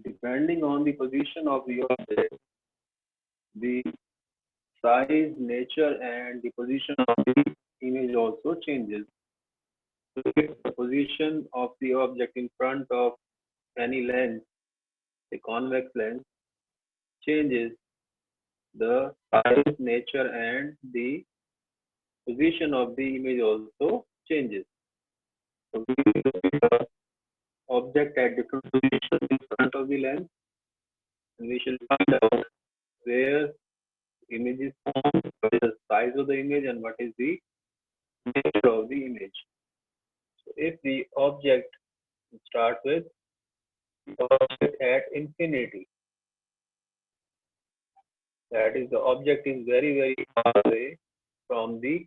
Depending on the position of the object, the size, nature, and the position of the image also changes. So if the position of the object in front of any lens, a convex lens, changes, the size, nature, and the position of the image also changes. So we will look at the object at different positions in front of the lens, and we shall find out where image is formed, what is the size of the image, and what is the nature of the image. So if the object, start with the object at infinity, that is, the object is very far away from the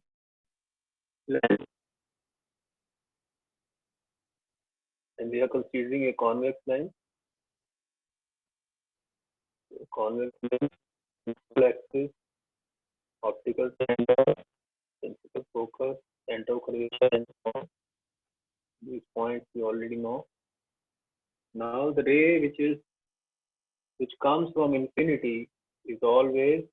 lens, and we are considering a convex lens. Convex lens, principal axis, optical center, principal focus, center of curvature, and so on. These points you already know. Now the ray which comes from infinity is always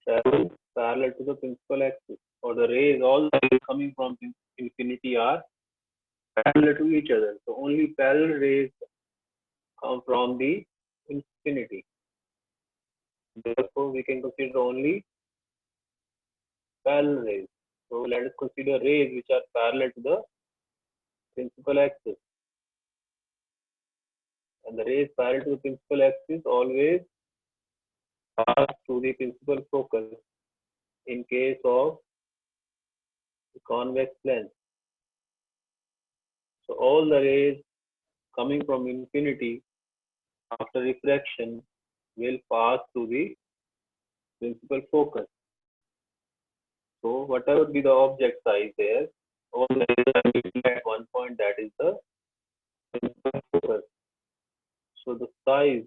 parallel to the principal axis, or the rays, all the rays coming from infinity are parallel to each other. So only parallel rays come from the infinity. Therefore, we can consider only parallel rays. So let us consider rays which are parallel to the principal axis. And the rays parallel to the principal axis always pass through the principal focus in case of the convex lens. So all the rays coming from infinity after refraction will pass through the principal focus. So whatever be the object size there, all the rays are meeting at one point, that is the principal focus. So the size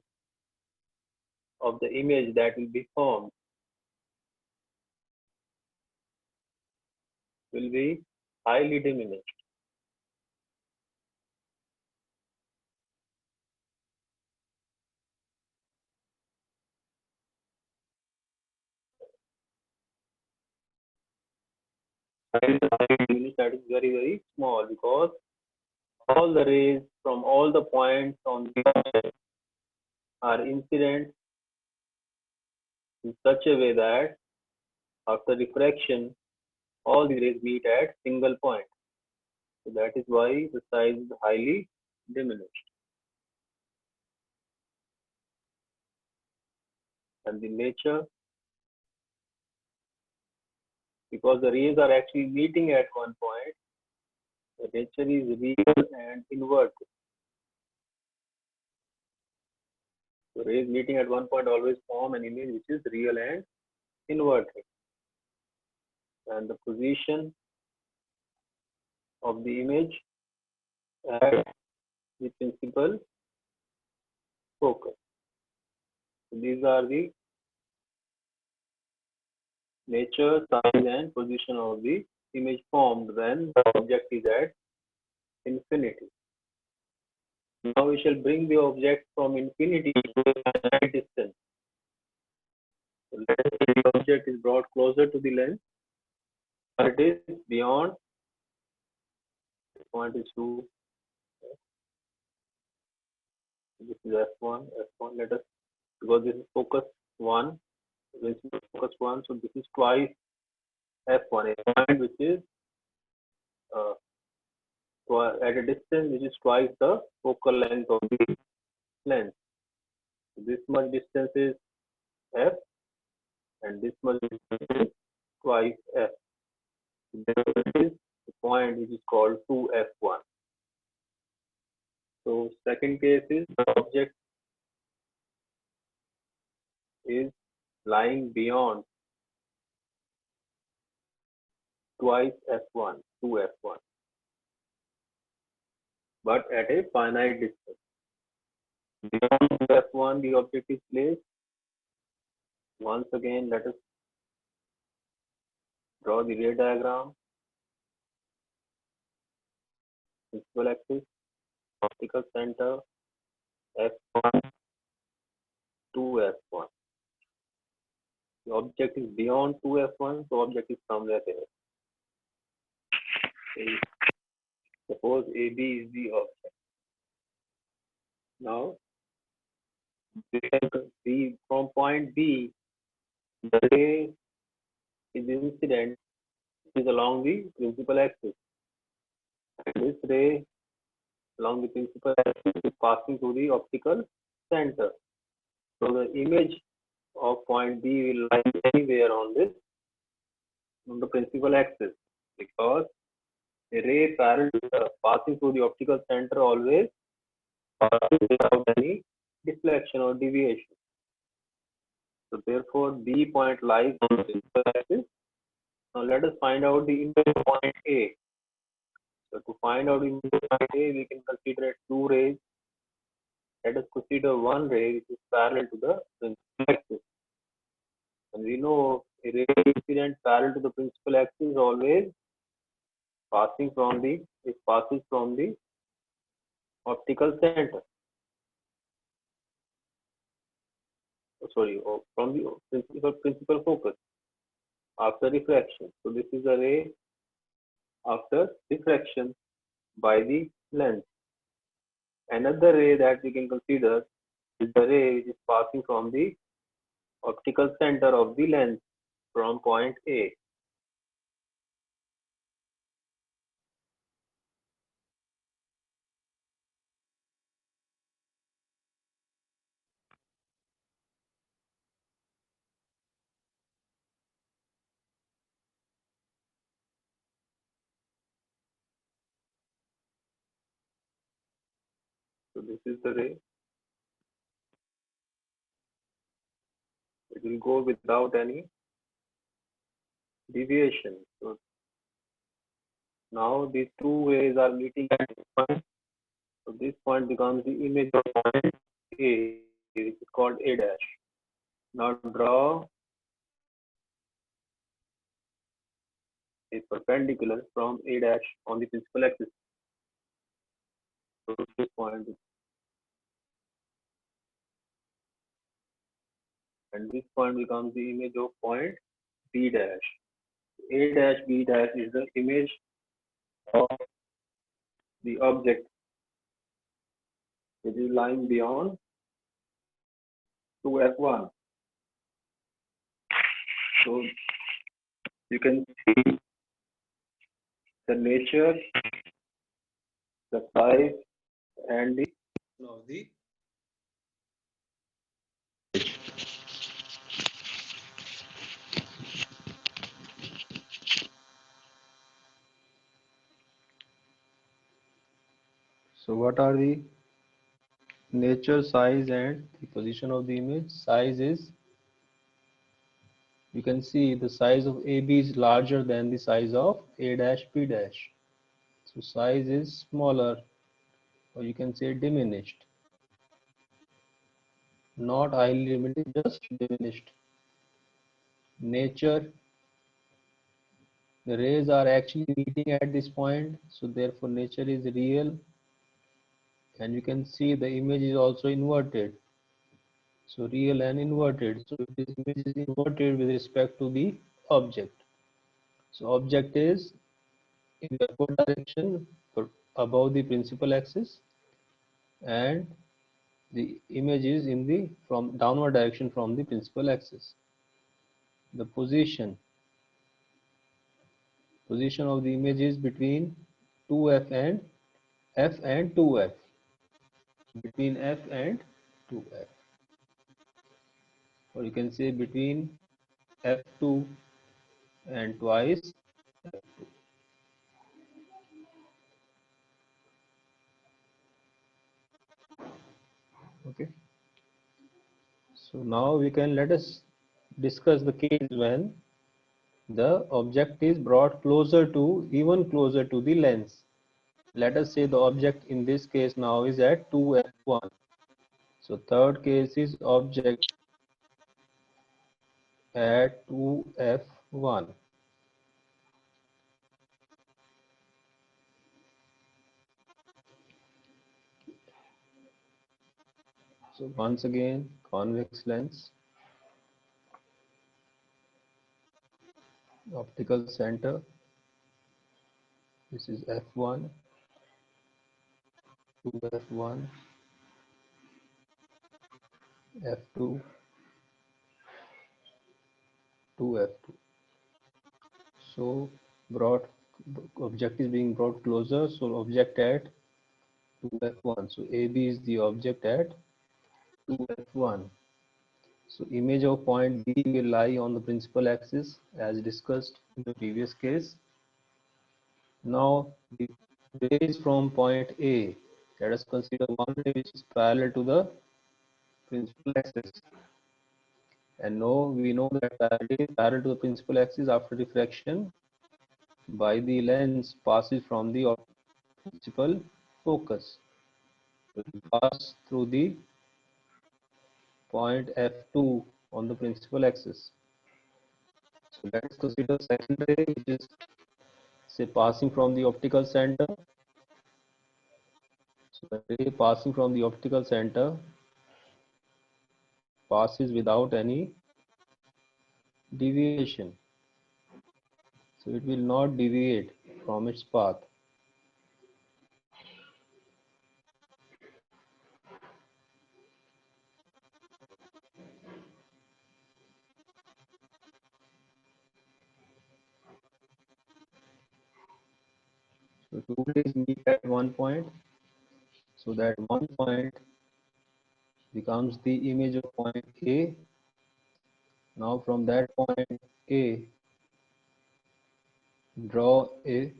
of the image that will be formed will be highly diminished. That is very small, because all the rays from all the points on the object are incident in such a way that after refraction, all the rays meet at single point. So that is why the size is highly diminished. And the nature, because the rays are actually meeting at one point, the nature is real and inverted. So rays meeting at one point always form an image which is real and inverted. And the position of the image at the principal focus. So these are the nature, size, and position of the image formed when the object is at infinity. Now we shall bring the object from infinity to a finite distance. So let us say the object is brought closer to the lens, but it is beyond. This point is 2. This is f1. Let us, because this is focus 1, this is focus 1, so this is twice f1, a point which is at a distance which is twice the focal length of the lens. So this much distance is f, and this much distance is twice f. Therefore, it is the point which is called 2f1. So second case is the object is lying beyond twice f1, 2f1, but at a finite distance. Beyond f1, the object is placed. Once again, let us draw the ray diagram. Principal axis, optical center, f object is beyond 2f1, so object is somewhere there. So suppose AB is the object. Now, from point B, the ray is incident is along the principal axis. And this ray along the principal axis is passing through the optical center. So the image of point B will lie anywhere on the principal axis, because a ray passing through the optical center always passes without any deflection or deviation. So therefore, B point lies on the principal axis. Now let us find out the image of point A. So to find out the image of point A, we can consider two rays. Let us consider one ray which is parallel to the principal axis. And we know a ray incident parallel to the principal axis is always passes from the optical center. Sorry, from the principal focus after refraction. So this is a ray after refraction by the lens. Another ray that we can consider is the ray which is passing from the optical center of the lens from point A. So this is the ray. It will go without any deviation. So now these two rays are meeting at this point. So this point becomes the image of point A, which is called A dash. Now draw a perpendicular from A dash on the principal axis. So this point, and this point becomes the image of point B dash. A dash B dash is the image of the object which is lying beyond 2f1. So you can see the nature, the size, and the of the. So what are the nature, size, and the position of the image? Size is, you can see the size of AB is larger than the size of A dash B dash. So size is smaller, or you can say diminished. Not highly limited, just diminished. Nature, the rays are actually meeting at this point, so therefore nature is real. And you can see the image is also inverted. So real and inverted. So this image is inverted with respect to the object. So object is in the upward direction above the principal axis, and the image is in the from downward direction from the principal axis. The position of the image is between 2f and 2f, between f and 2f, or you can say between f2 and twice f2. Okay, so now we can let us discuss the case when the object is brought closer to, even closer to the lens. Let us say the object in this case now is at 2f1. So third case is object at 2f1. So once again, convex lens. optical center. This is f1 to f1, f2 to f2. So brought object is being brought closer. So object at 2f1. So AB is the object at 2f1. So image of point B will lie on the principal axis as discussed in the previous case. Now the rays from point A, let us consider one ray which is parallel to the principal axis. And now we know that ray parallel to the principal axis after refraction by the lens passes from the principal focus. It will pass through the point F2 on the principal axis. So let us consider second ray which is say passing from the optical center. So the ray passing from the optical center passes without any deviation. So it will not deviate from its path. So two rays meet at one point. So that one point becomes the image of point A. Now from that point A, draw a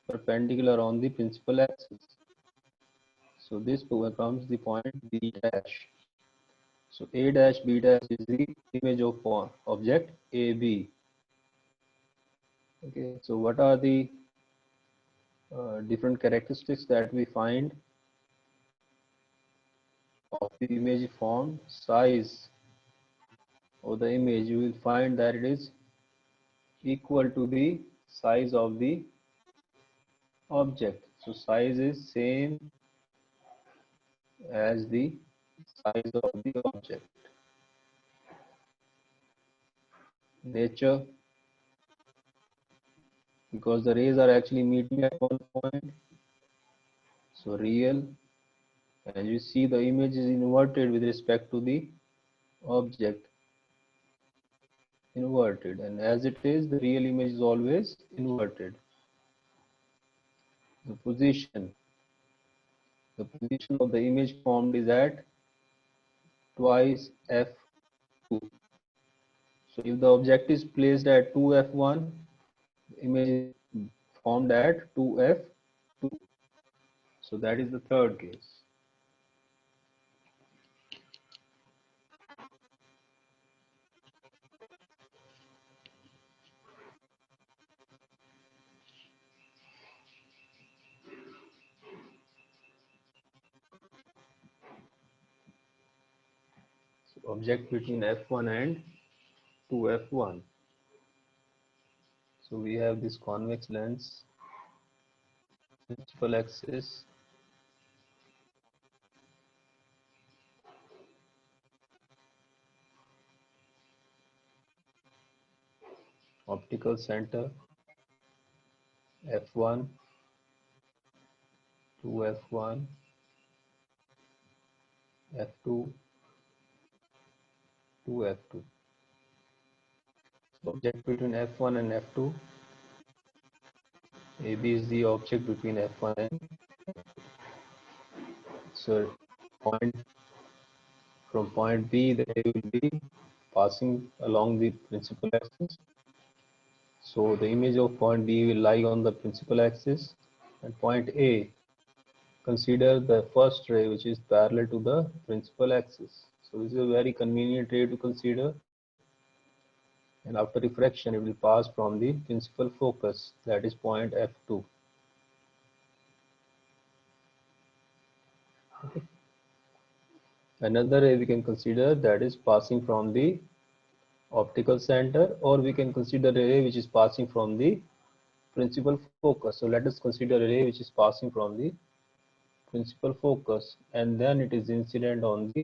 perpendicular on the principal axis. So this becomes the point B dash. So A dash B dash is the image of object AB. Okay, so what are the different characteristics that we find of the image formed? Size of the image, you will find that it is equal to the size of the object. So size is same as the size of the object. Nature, because the rays are actually meeting at one point, so real, and you see the image is inverted with respect to the object, inverted, and as it is, the real image is always inverted. The position of the image formed is at twice f2. So if the object is placed at 2f1, the image is formed at 2f2. So that is the third case. So object between f1 and 2f1. So we have this convex lens, principal axis, optical center, f1, 2f1, f2, 2f2. So object between f1 and f2. AB is the object between f1 and so point from point B, the ray will be passing along the principal axis. So the image of point B will lie on the principal axis, and point A, consider the first ray which is parallel to the principal axis. So this is a very convenient ray to consider, and after refraction it will pass from the principal focus, that is point f2. Okay. Another ray we can consider that is passing from the optical center, or we can consider a ray which is passing from the principal focus. So let us consider a ray which is passing from the principal focus, and then it is incident on the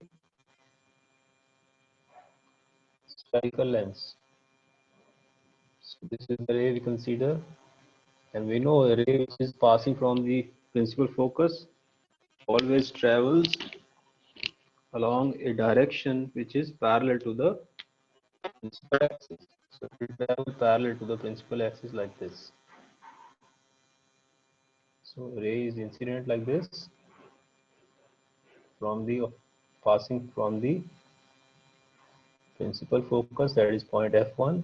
spherical lens. This is the ray we consider, and we know a ray which is passing from the principal focus always travels along a direction which is parallel to the principal axis. So it will travel parallel to the principal axis like this. So ray is incident like this from the passing from the principal focus, that is point F1,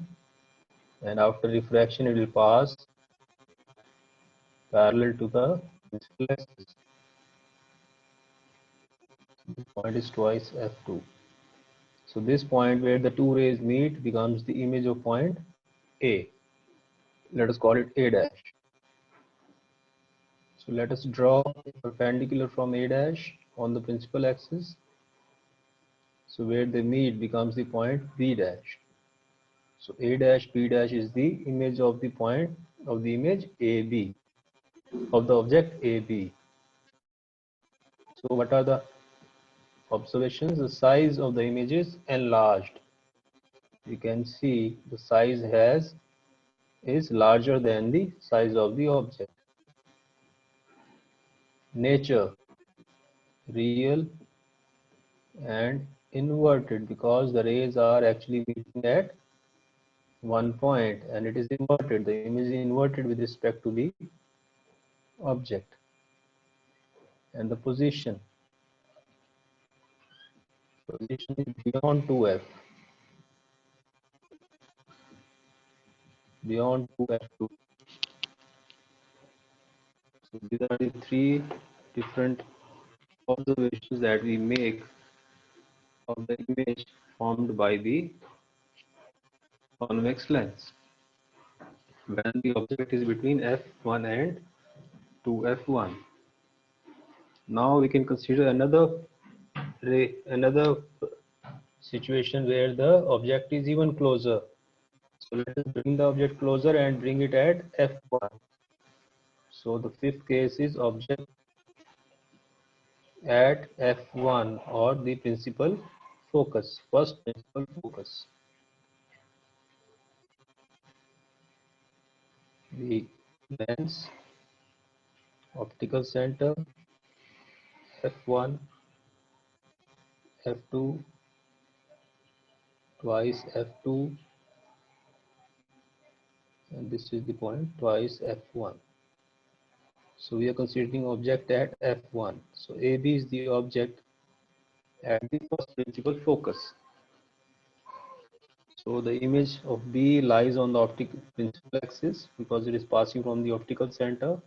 and after refraction it will pass parallel to the principal axis. The point is twice F2. So this point where the two rays meet becomes the image of point A. Let us call it A dash. So let us draw a perpendicular from A dash on the principal axis. So where they meet becomes the point B dash. So A dash B dash is the image of the point of the image AB, of the object AB. So what are the observations? The size of the image is enlarged. You can see the size is larger than the size of the object. Nature, real and inverted, because the rays are actually meeting at one point and it is inverted. The image is inverted with respect to the object. And the position is beyond 2f, beyond 2f2. So these are the three different observations that we make of the image formed by the convex lens when the object is between f1 and 2f1. Now we can consider another situation where the object is even closer. So let us bring the object closer and bring it at f1. So the fifth case is object at f1 or the principal focus, first principal focus. The lens, optical center, f1, f2, twice f2, and this is the point twice f1. So we are considering object at f1. So AB is the object at the first principal focus. So the image of B lies on the optical principal axis because it is passing from the optical center.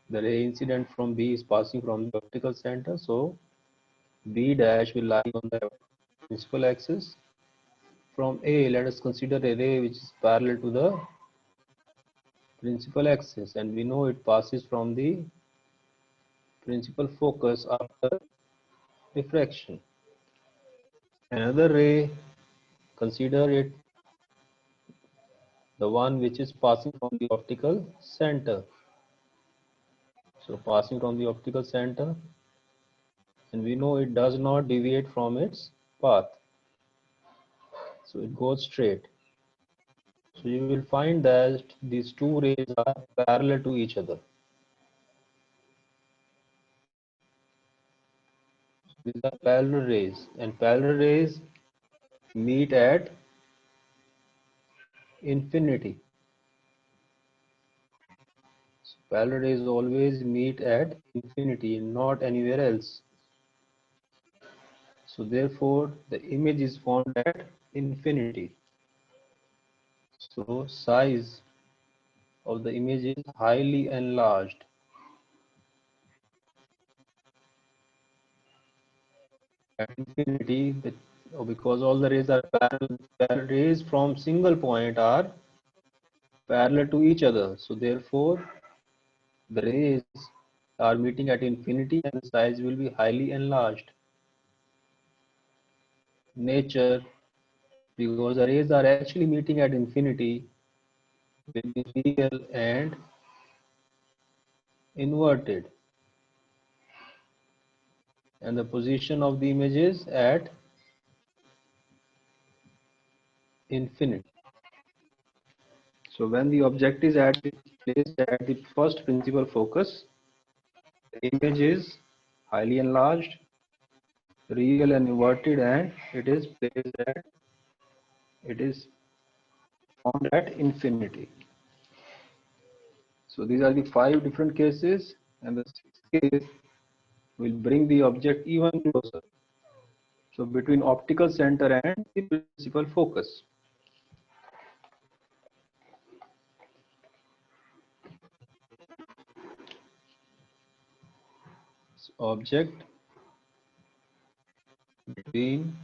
The ray incident from B is passing from the optical center. So B dash will lie on the principal axis. From A, let us consider a ray which is parallel to the principal axis, and we know it passes from the principal focus after refraction. Another ray, consider it the one which is passing from the optical center. So passing from the optical center, and we know it does not deviate from its path. So it goes straight. So you will find that these two rays are parallel to each other. These are parallel rays, and parallel rays meet at infinity. So parallel rays always meet at infinity, not anywhere else. So therefore, the image is formed at infinity. So size of the image is highly enlarged. At infinity, because all the rays are parallel rays from single point are parallel to each other. So therefore, the rays are meeting at infinity and the size will be highly enlarged. Nature, because the rays are actually meeting at infinity, will be real and inverted. And the position of the image is at infinity. So when the object is placed at the first principal focus, the image is highly enlarged, real and inverted, and it is found at infinity. So these are the 5 different cases, and the 6th case will bring the object even closer. So between optical center and the principal focus. So object between